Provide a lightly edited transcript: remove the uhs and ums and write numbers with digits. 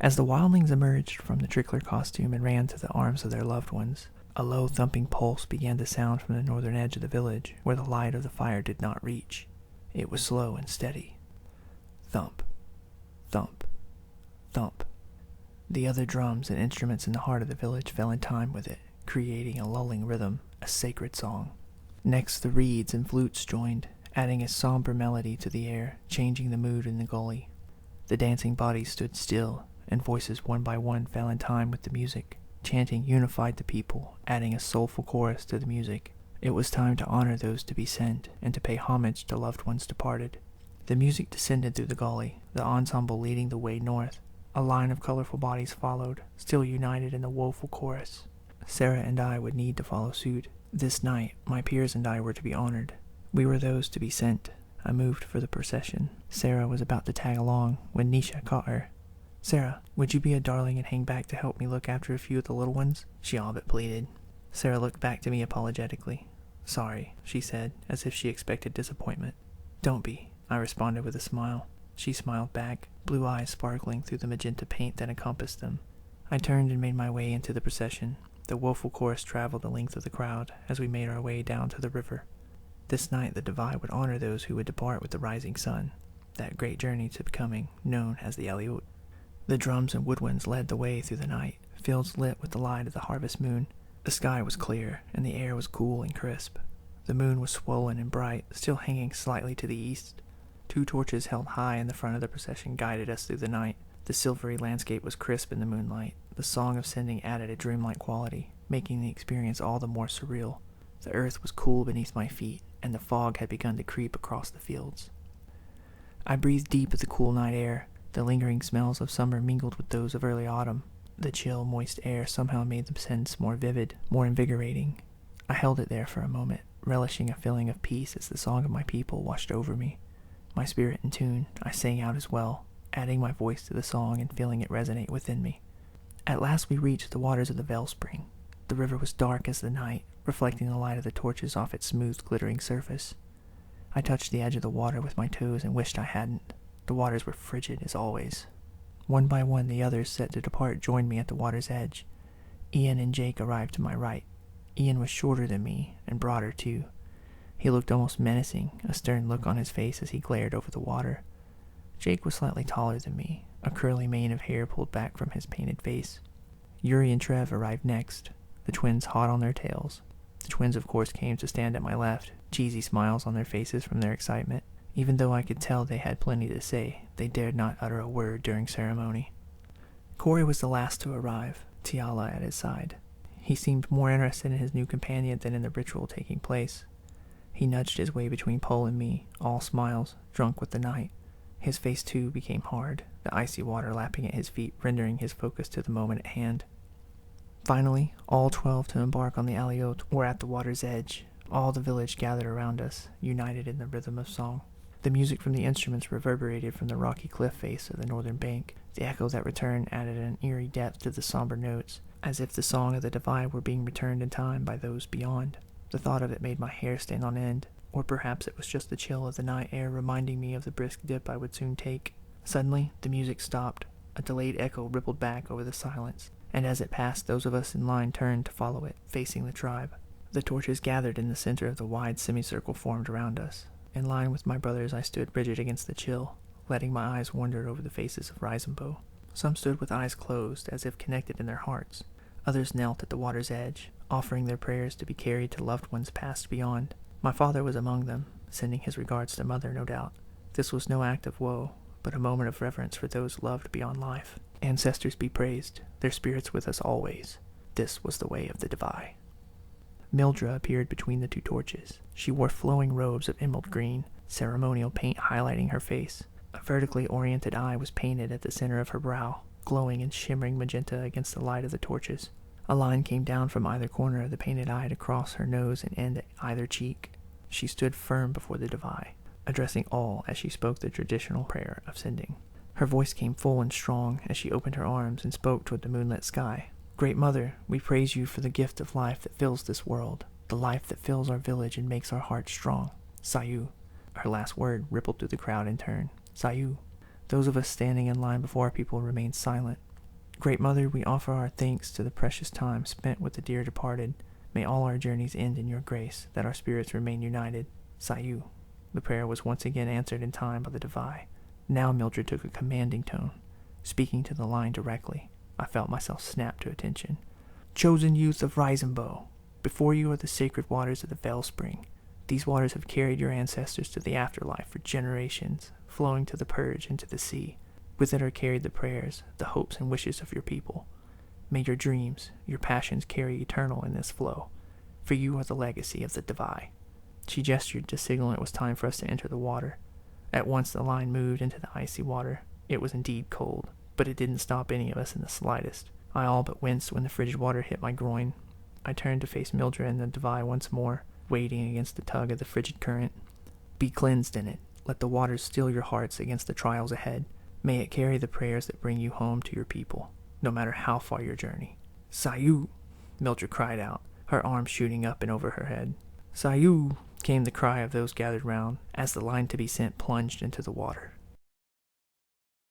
As the wildlings emerged from the trickler costume and ran to the arms of their loved ones, a low thumping pulse began to sound from the northern edge of the village, where the light of the fire did not reach. It was slow and steady. Thump, thump, thump. The other drums and instruments in the heart of the village fell in time with it, creating a lulling rhythm, a sacred song. Next the reeds and flutes joined, adding a somber melody to the air, changing the mood in the gully. The dancing bodies stood still, and voices one by one fell in time with the music. Chanting unified the people, adding a soulful chorus to the music. It was time to honor those to be sent, and to pay homage to loved ones departed. The music descended through the gully, the ensemble leading the way north. A line of colorful bodies followed, still united in the woeful chorus. Sarah and I would need to follow suit. This night, my peers and I were to be honored. We were those to be sent. I moved for the procession. Sarah was about to tag along when Nisha caught her. "Sarah, would you be a darling and hang back to help me look after a few of the little ones?" she all but pleaded. Sarah looked back to me apologetically. "Sorry," she said, as if she expected disappointment. "Don't be," I responded with a smile. She smiled back, blue eyes sparkling through the magenta paint that encompassed them. I turned and made my way into the procession. The woeful chorus traveled the length of the crowd as we made our way down to the river. This night the Divide would honor those who would depart with the rising sun, that great journey to becoming known as the Eliot. The drums and woodwinds led the way through the night, fields lit with the light of the harvest moon. The sky was clear, and the air was cool and crisp. The moon was swollen and bright, still hanging slightly to the east. 2 torches held high in the front of the procession guided us through the night. The silvery landscape was crisp in the moonlight. The song of sending added a dreamlike quality, making the experience all the more surreal. The earth was cool beneath my feet, and the fog had begun to creep across the fields. I breathed deep of the cool night air. The lingering smells of summer mingled with those of early autumn. The chill, moist air somehow made the scents more vivid, more invigorating. I held it there for a moment, relishing a feeling of peace as the song of my people washed over me. My spirit in tune, I sang out as well, adding my voice to the song and feeling it resonate within me. At last we reached the waters of the Wellspring. The river was dark as the night, reflecting the light of the torches off its smooth, glittering surface. I touched the edge of the water with my toes and wished I hadn't. The waters were frigid, as always. One by one the others set to depart joined me at the water's edge. Ian and Jake arrived to my right. Ian was shorter than me, and broader too. He looked almost menacing, a stern look on his face as he glared over the water. Jake was slightly taller than me, a curly mane of hair pulled back from his painted face. Yuri and Trev arrived next, the twins hot on their tails. The twins, of course, came to stand at my left, cheesy smiles on their faces from their excitement. Even though I could tell they had plenty to say, they dared not utter a word during ceremony. Corey was the last to arrive, Tiala at his side. He seemed more interested in his new companion than in the ritual taking place. He nudged his way between Poe and me, all smiles, drunk with the night. His face, too, became hard, the icy water lapping at his feet, rendering his focus to the moment at hand. Finally, all 12 to embark on the Eliot were at the water's edge. All the village gathered around us, united in the rhythm of song. The music from the instruments reverberated from the rocky cliff face of the northern bank. The echo that returned added an eerie depth to the somber notes, as if the song of the Divide were being returned in time by those beyond. The thought of it made my hair stand on end, or perhaps it was just the chill of the night air reminding me of the brisk dip I would soon take. Suddenly, the music stopped. A delayed echo rippled back over the silence, and as it passed, those of us in line turned to follow it, facing the tribe. The torches gathered in the center of the wide semicircle formed around us. In line with my brothers, I stood rigid against the chill, letting my eyes wander over the faces of Reisenbow. Some stood with eyes closed, as if connected in their hearts. Others knelt at the water's edge, offering their prayers to be carried to loved ones passed beyond. My father was among them, sending his regards to Mother, no doubt. This was no act of woe, but a moment of reverence for those loved beyond life. Ancestors be praised, their spirits with us always. This was the way of the Divide. Mildra appeared between the 2 torches. She wore flowing robes of emerald green, ceremonial paint highlighting her face. A vertically oriented eye was painted at the center of her brow, glowing and shimmering magenta against the light of the torches. A line came down from either corner of the painted eye to cross her nose and end at either cheek. She stood firm before the Divide, addressing all as she spoke the traditional prayer of sending. Her voice came full and strong as she opened her arms and spoke toward the moonlit sky. Great Mother, we praise you for the gift of life that fills this world, the life that fills our village and makes our hearts strong. Sayu. Her last word rippled through the crowd in turn. Sayu. Those of us standing in line before our people remained silent. Great Mother, we offer our thanks to the precious time spent with the dear departed. May all our journeys end in your grace, that our spirits remain united. Sayu. The prayer was once again answered in time by the Divine. Now Mildred took a commanding tone, speaking to the line directly. I felt myself snap to attention. Chosen youth of Risenbow, before you are the sacred waters of the Wellspring. These waters have carried your ancestors to the afterlife for generations, flowing to the purge into the sea. With it are carried the prayers, the hopes and wishes of your people. May your dreams, your passions carry eternal in this flow, for you are the legacy of the Divine. She gestured to signal it was time for us to enter the water. At once the line moved into the icy water. It was indeed cold, but it didn't stop any of us in the slightest. I all but winced when the frigid water hit my groin. I turned to face Mildred and the Divine once more, wading against the tug of the frigid current. Be cleansed in it. Let the waters steel your hearts against the trials ahead. May it carry the prayers that bring you home to your people, no matter how far your journey. Sayu! Mildred cried out, her arms shooting up and over her head. Sayu! Came the cry of those gathered round, as the line to be sent plunged into the water.